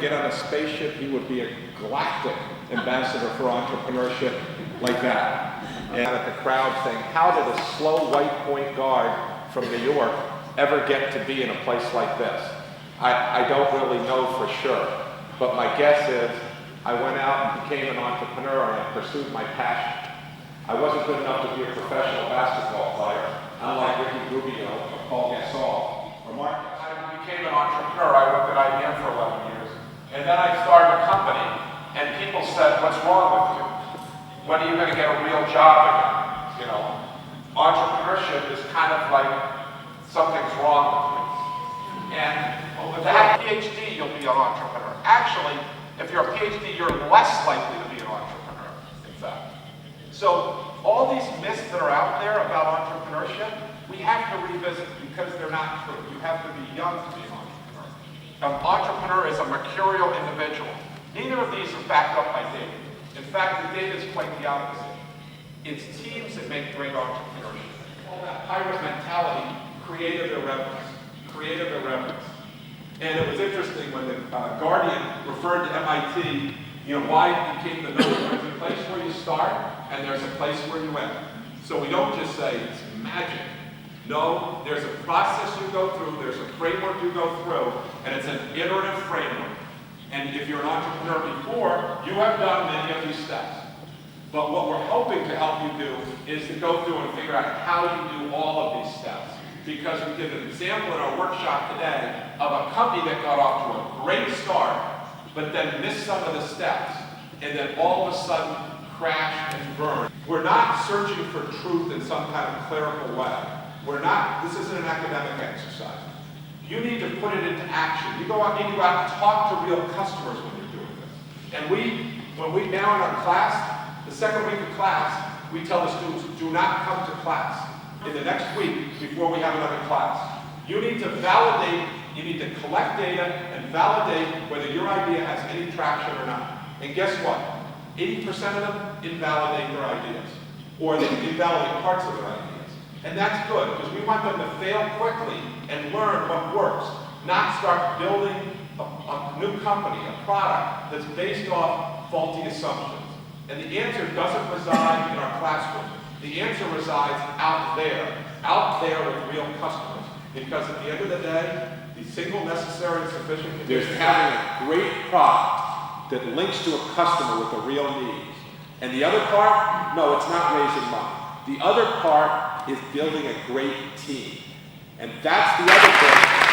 get on a spaceship, he would be a galactic ambassador for entrepreneurship like that. And at the crowd saying, how did a slow white point guard from New York ever get to be in a place like this? I don't really know for sure, but my guess is I went out and became an entrepreneur and I pursued my passion. I wasn't good enough to be a professional basketball player, unlike Ricky Rubio or Paul Gasol or Mark. I became an entrepreneur. I worked at IBM for 11 years, and then I started a company, and people said, what's wrong with you? When are you going to get a real job again? You know, entrepreneurship is kind of like something's wrong with you. And to have a PhD, you'll be an entrepreneur. Actually, if you're a PhD, you're less likely to be an entrepreneur, in fact. So all these myths that are out there about entrepreneurship, we have to revisit because they're not true. You have to be young to be an entrepreneur. An entrepreneur is a mercurial individual. Neither of these are backed up by data. In fact, the data is quite the opposite. It's teams that make great entrepreneurship. All that pirate mentality, creative irreverence. Creative irreverence. And it was interesting when the Guardian referred to MIT, you know, why it became the number. There's a place where you start, and there's a place where you end. So we don't just say it's magic. No, there's a process you go through, there's a framework you go through, and it's an iterative framework. And if you're an entrepreneur before, you have done many of these steps. But what we're hoping to help you do is to go through and figure out how you do all of these steps. Because we did an example in our workshop today of a company that got off to a great start, but then missed some of the steps, and then all of a sudden crashed and burned. We're not searching for truth in some kind of clerical way. This isn't an academic exercise. You need to put it into action. You need to go out and talk to real customers when you're doing this. And when we now in our class, the second week of class, we tell the students, do not come to class in the next week before we have another class. You need to validate, you need to collect data and validate whether your idea has any traction or not. And guess what? 80% of them invalidate their ideas, or they invalidate parts of their ideas. And that's good, because we want them to fail quickly and learn what works, not start building a new company, a product that's based off faulty assumptions. And the answer doesn't reside in our classroom. The answer resides out there with real customers. Because at the end of the day, the single necessary and sufficient condition is having a great product that links to a customer with a real need. And the other part, no, it's not raising money. The other part is building a great team. And that's the other thing.